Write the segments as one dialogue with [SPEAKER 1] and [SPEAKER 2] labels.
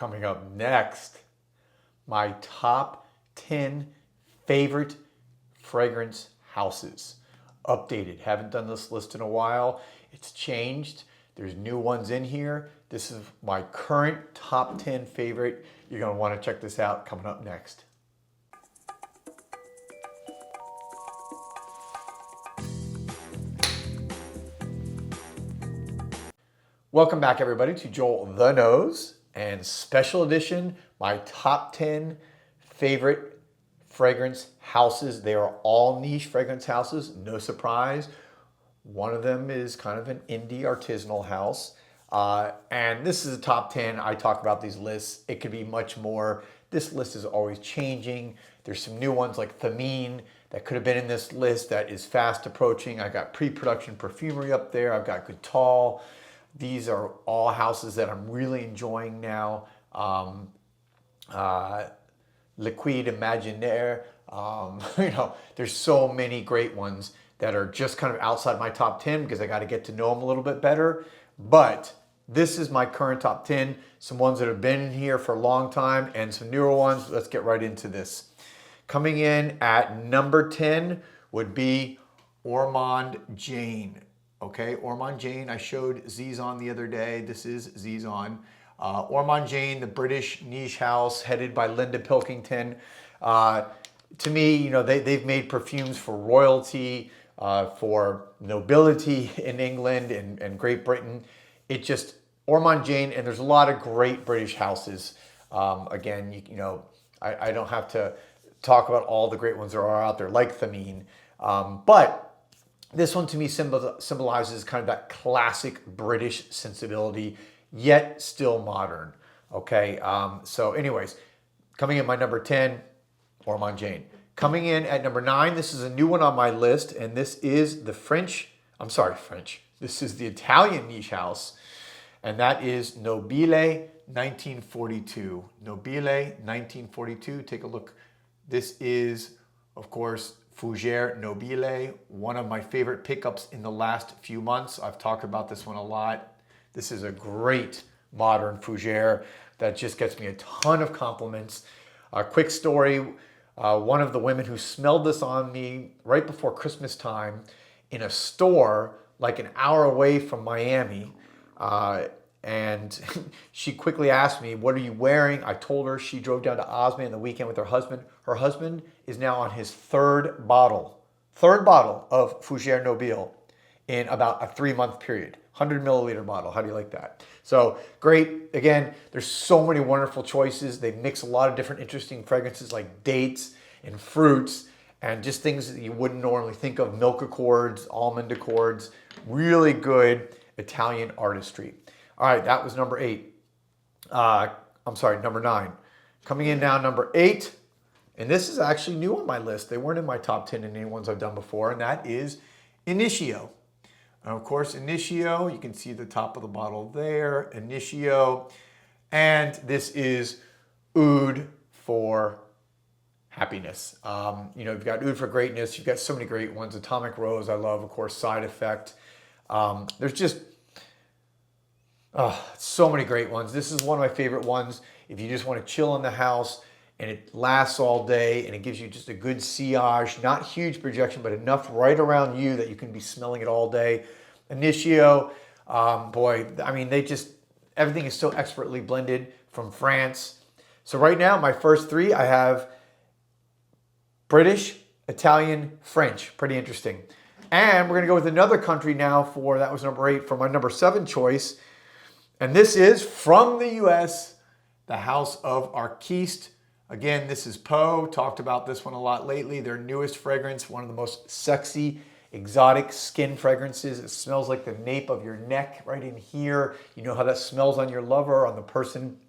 [SPEAKER 1] Coming up next, my top 10 favorite fragrance houses. Updated. Haven't done this list in a while. It's changed. There's new ones in here. This is my current top 10 favorite. You're going to want to check this out coming up next. Welcome back, everybody, to Joel the Nose and special edition, my top 10 favorite fragrance houses. They are all niche fragrance houses, no surprise. One of them is kind of an indie artisanal house. And this is a top 10. I talk about these lists. It could be much more. This list is always changing. There's some new ones like Thameen that could have been in this list that is fast approaching. I got Pre-Production Perfumery up there. I've got Goutal. These are all houses that I'm really enjoying now. Liquide Imaginaire. There's so many great ones that are just kind of outside my top 10 because I got to get to know them a little bit better. But this is my current top 10. Some ones that have been in here for a long time and some newer ones. Let's get right into this. Coming in at number 10 would be Ormond Jane. Okay, Ormond Jane, I showed Zizon the other day. This is Zizon. Ormond Jane, the British niche house headed by Linda Pilkington. To me, they've made perfumes for royalty, for nobility in England and Great Britain. Ormond Jane, and there's a lot of great British houses. Again, I don't have to talk about all the great ones that are out there, like Thameen. But this one to me symbolizes kind of that classic British sensibility, yet still modern. Okay, so anyways, coming in my number 10, Ormond Jane. Coming in at number 9, this is a new one on my list, and this is the This is the Italian niche house, and that is Nobile 1942. Nobile 1942, take a look. This is, of course, Fougère Nobile, one of my favorite pickups in the last few months. I've talked about this one a lot. This is a great modern Fougère that just gets me a ton of compliments. A quick story, one of the women who smelled this on me right before Christmas time in a store like an hour away from Miami, and she quickly asked me, "What are you wearing?" I told her. She drove down to Osme on the weekend with her husband. Her husband is now on his third bottle of Fougère Nobile in about a 3-month period. 100 milliliter bottle. How do you like that? So great. Again, there's so many wonderful choices. They mix a lot of different interesting fragrances like dates and fruits and just things that you wouldn't normally think of. Milk accords, almond accords. Really good Italian artistry. All right, that was number 8. Number 9. Coming in now, number 8. And this is actually new on my list. They weren't in my top 10 in any ones I've done before, and that is Initio. And of course, Initio, you can see the top of the bottle there, Initio. And this is Oud for happiness. You've got Oud for greatness. You've got so many great ones. Atomic Rose, I love, of course, Side Effect. There's just so many great ones. This is one of my favorite ones. If you just want to chill in the house and it lasts all day and it gives you just a good sillage, not huge projection, but enough right around you that you can be smelling it all day. Initio, everything is so expertly blended from France. So right now, my first 3, I have British, Italian, French. Pretty interesting. And we're going to go with another country now that was number 8 for my number 7 choice. And this is from the US, the House of Arquiste. Again, this is Poe. Talked about this one a lot lately. Their newest fragrance, one of the most sexy, exotic skin fragrances. It smells like the nape of your neck right in here. You know how that smells on your lover, on the person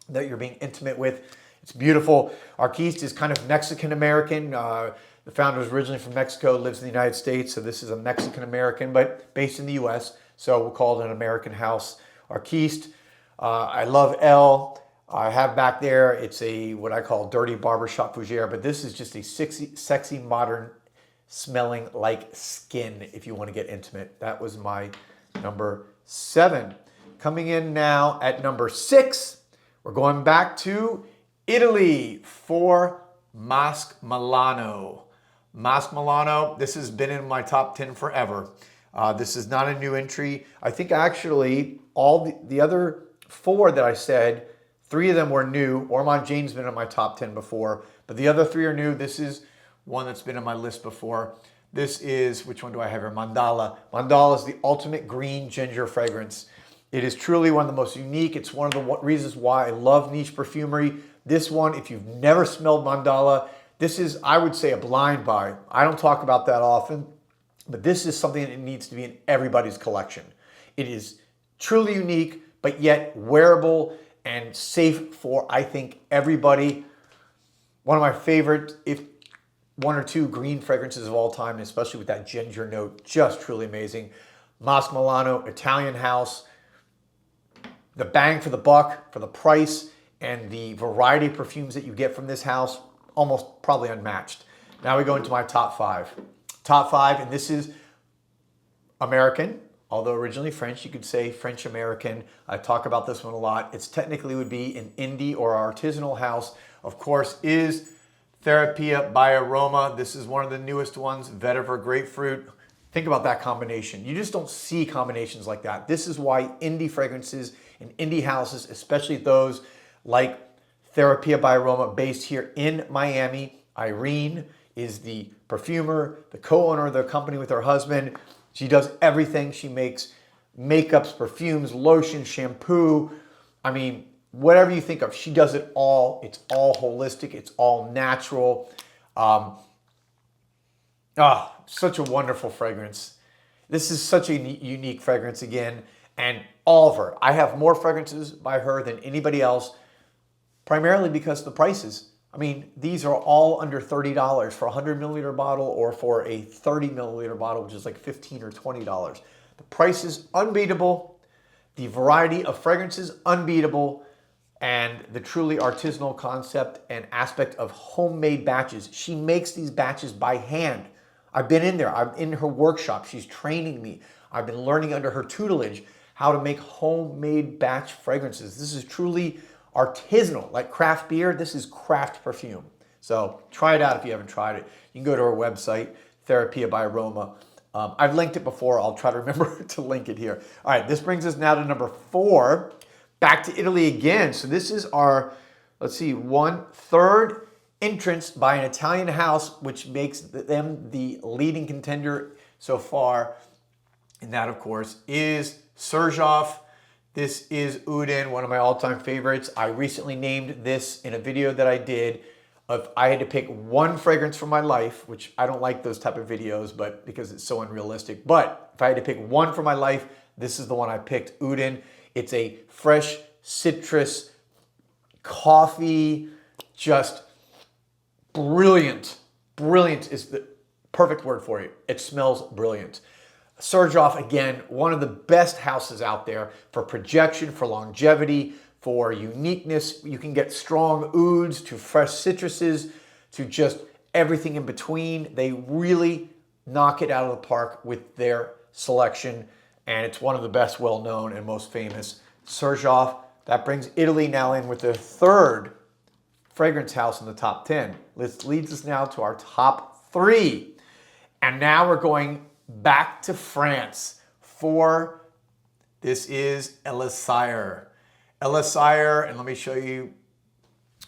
[SPEAKER 1] that you're being intimate with. It's beautiful. Arquiste is kind of Mexican-American. The founder is originally from Mexico, lives in the United States. So this is a Mexican-American, but based in the US. So we'll call it an American house. Arquiste. I love Elle. I have back there, it's what I call dirty barbershop fougere, but this is just a sexy, modern, smelling like skin if you want to get intimate. That was my number 7. Coming in now at number 6 We're going back to Italy for Masque Milano. Masque Milano, this has been in my top 10 forever. This is not a new entry. I think actually all the other 4 that I said, 3 of them were new. Ormond Jane's been in my top 10 before, but the other 3 are new. This is one that's been on my list before. This is, which one do I have here? Mandala. Mandala is the ultimate green ginger fragrance. It is truly one of the most unique. It's one of the reasons why I love niche perfumery. This one, if you've never smelled Mandala, this is, I would say, a blind buy. I don't talk about that often, but this is something that needs to be in everybody's collection. It is truly unique, but yet wearable and safe for, I think, everybody. One of my favorite, if 1 or 2 green fragrances of all time, especially with that ginger note, just truly amazing. Masque Milano, Italian house. The bang for the buck, for the price, and the variety of perfumes that you get from this house, almost probably unmatched. Now we go into my top 5. Top 5, and this is American, although originally French. You could say French-American. I talk about this one a lot. It's technically would be an indie or artisanal house. Of course, is Therapia by Aroma. This is one of the newest ones, vetiver grapefruit. Think about that combination. You just don't see combinations like that. This is why indie fragrances and indie houses, especially those like Therapia by Aroma, based here in Miami. Irene is the perfumer, the co-owner of the company with her husband. She does everything. She makes makeups, perfumes, lotion, shampoo. I mean, whatever you think of, she does it all. It's all holistic. It's all natural. Such a wonderful fragrance. This is such a unique fragrance again. And all of her. I have more fragrances by her than anybody else, primarily because of the prices. I mean, these are all under $30 for a 100 milliliter bottle or for a 30 milliliter bottle, which is like $15 or $20. The price is unbeatable. The variety of fragrances, unbeatable. And the truly artisanal concept and aspect of homemade batches. She makes these batches by hand. I've been in there. I'm in her workshop. She's training me. I've been learning under her tutelage how to make homemade batch fragrances. This is truly artisanal, like craft beer. This is craft perfume. So try it out if you haven't tried it. You can go to her website, Therapia by Aroma. I've linked it before. I'll try to remember to link it here. All right, this brings us now to number 4. Back to Italy again. So this is our, let's see, 1/3 entrance by an Italian house, which makes them the leading contender so far. And that, of course, is Surgeoff. This is Udin, one of my all-time favorites. I recently named this in a video that I did. If I had to pick one fragrance from my life, which I don't like those type of videos, but because it's so unrealistic. But if I had to pick one for my life, this is the one I picked, Udin. It's a fresh citrus, coffee, just brilliant. Brilliant is the perfect word for it. It smells brilliant. Surgeoff, again, one of the best houses out there for projection, for longevity, for uniqueness. You can get strong ouds to fresh citruses to just everything in between. They really knock it out of the park with their selection, and it's one of the best well-known and most famous. Surgeoff, that brings Italy now in with their 3rd fragrance house in the top 10. This leads us now to our top 3. And now we're going back to France for, this is Elie Saab. Elie Saab, and let me show you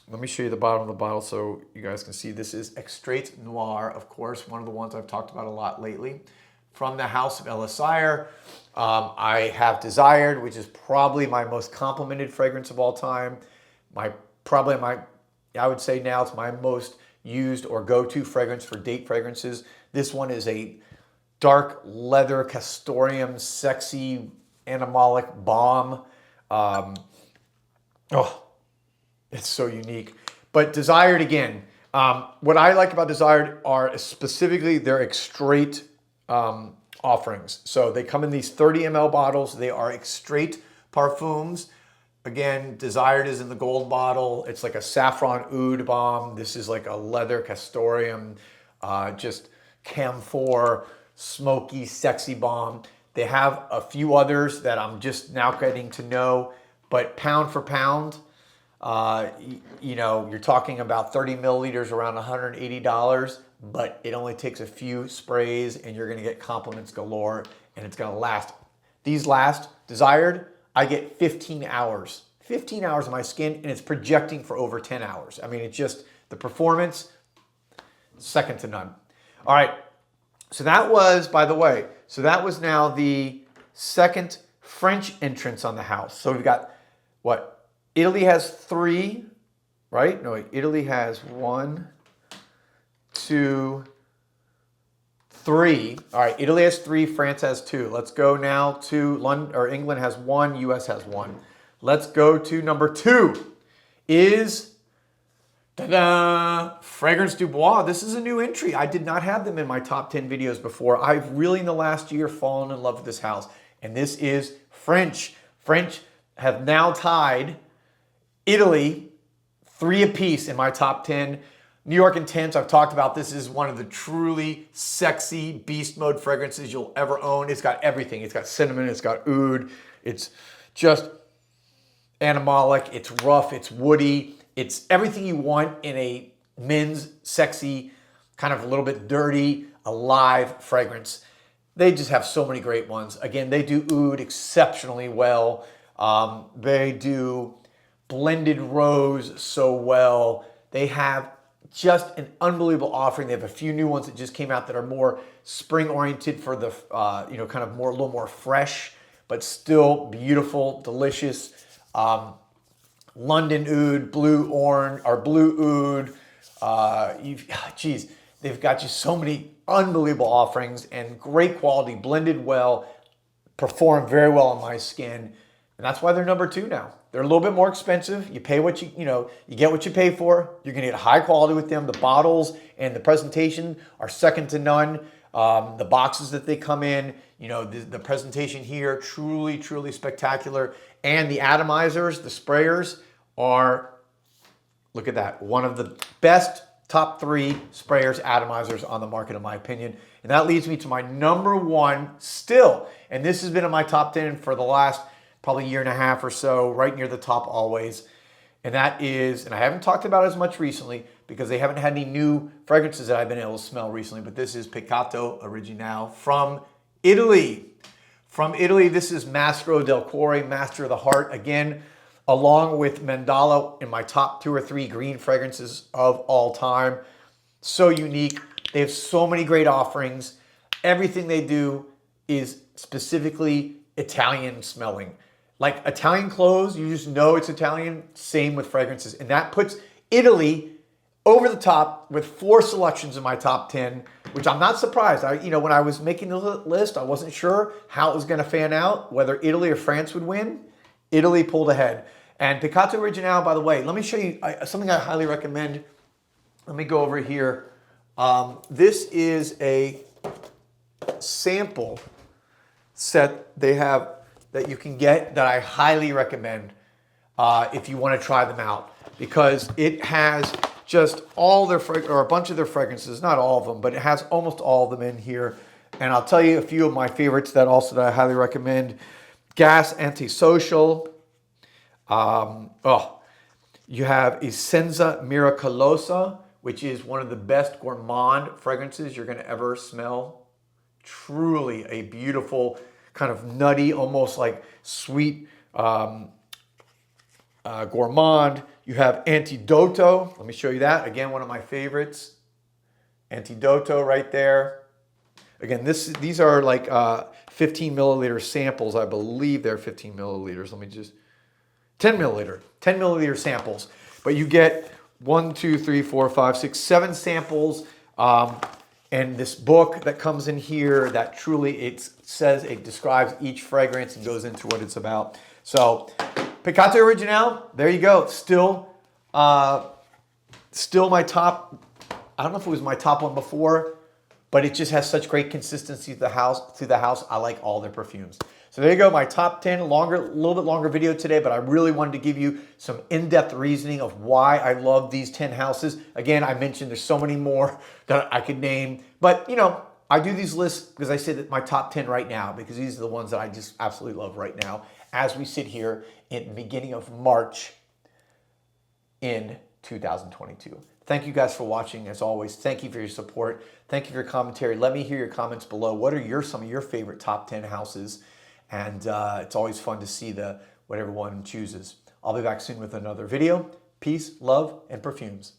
[SPEAKER 1] the bottom of the bottle so you guys can see. This is Extrait Noir, of course, one of the ones I've talked about a lot lately. From the house of Elie Saab, I have Desired, which is probably my most complimented fragrance of all time. I would say now it's my most used or go-to fragrance for date fragrances. This one is a dark leather, castoreum, sexy, animalic balm. It's so unique. But Desired, again, what I like about Desired are specifically their Extrait offerings. So they come in these 30 ml bottles. They are Extrait parfums. Again, Desired is in the gold bottle. It's like a saffron oud balm. This is like a leather castoreum, just camphor, smoky, sexy balm. They have a few others that I'm just now getting to know, but pound for pound, You know, you're talking about 30 milliliters, around $180, but it only takes a few sprays and you're gonna get compliments galore and it's gonna last. These last, desired, I get 15 hours. 15 hours of my skin and it's projecting for over 10 hours. I mean, it's just, the performance, second to none. All right, so that was, by the way, so that was now the second French entrance on the house. So we've got, what? Italy has 3, right? No, wait, Italy has 1, 2, 3. All right, Italy has 3, France has 2. Let's go now to London, or England has 1, US has 1. Let's go to number 2 is, ta-da, Fragrance Dubois. This is a new entry. I did not have them in my top 10 videos before. I've really, in the last year, fallen in love with this house. And this is French. French have now tied Italy 3 apiece in my top 10. New York Intense, I've talked about. This is one of the truly sexy beast mode fragrances you'll ever own. It's got everything. It's got cinnamon, it's got oud, it's just animalic, it's rough, it's woody. It's everything you want in a men's sexy, kind of a little bit dirty, alive fragrance. They just have so many great ones. Again, they do oud exceptionally well. They do blended rose so well. They have just an unbelievable offering. They have a few new ones that just came out that are more spring oriented for the, you know, kind of more, a little more fresh, but still beautiful, delicious. London oud, blue orange, or blue oud. Geez, they've got you so many unbelievable offerings and great quality, blended well, perform very well on my skin. And that's why they're number 2 now. They're a little bit more expensive. You pay what you know, you get what you pay for. You're gonna get high quality with them. The bottles and the presentation are second to none. The boxes that they come in, you know, the presentation here, truly, truly spectacular. And the atomizers, the sprayers are, look at that, one of the best top 3 sprayers, atomizers on the market, in my opinion. And that leads me to my number 1 still. And this has been in my top 10 for the last probably year and a half or so, right near the top always. And that is, and I haven't talked about it as much recently because they haven't had any new fragrances that I've been able to smell recently, but this is Peccato Originale from Italy. From Italy, this is Mastro del Cuore, Master of the Heart. Again, along with Mandala in my top 2 or 3 green fragrances of all time. So unique. They have so many great offerings. Everything they do is specifically Italian smelling. Like Italian clothes, you just know it's Italian. Same with fragrances. And that puts Italy over the top with 4 selections in my top 10, which I'm not surprised. You know, when I was making the list, I wasn't sure how it was going to fan out, whether Italy or France would win. Italy pulled ahead. And Peccato Originale, by the way, let me show you something I highly recommend. Let me go over here. This is a sample set they have that you can get that I highly recommend if you want to try them out, because it has just all their, or a bunch of their fragrances, not all of them, but it has almost all of them in here. And I'll tell you a few of my favorites that I highly recommend. Gas Antisocial. You have Essenza Miracolosa, which is one of the best gourmand fragrances you're going to ever smell. Truly a beautiful, kind of nutty, almost like sweet gourmand. You have Antidoto. Let me show you that. Again, one of my favorites. Antidoto right there. Again, these are like 15 milliliter samples. I believe they're 15 milliliters. Let me just, 10 milliliter samples. But you get 1, 2, 3, 4, 5, 6, 7 samples. And this book that comes in here that truly, it describes each fragrance and goes into what it's about. So Peccato Originale, there you go. Still my top, I don't know if it was my top one before, but it just has such great consistency through the house. I like all their perfumes. So there you go, my top 10, a little bit longer video today, but I really wanted to give you some in-depth reasoning of why I love these 10 houses. Again, I mentioned there's so many more that I could name, but you know, I do these lists because I say that my top 10 right now, because these are the ones that I just absolutely love right now as we sit here in the beginning of March in 2022. Thank you guys for watching. As always, thank you for your support. Thank you for your commentary. Let me hear your comments below. What are some of your favorite top 10 houses? And it's always fun to see what everyone chooses. I'll be back soon with another video. Peace, love, and perfumes.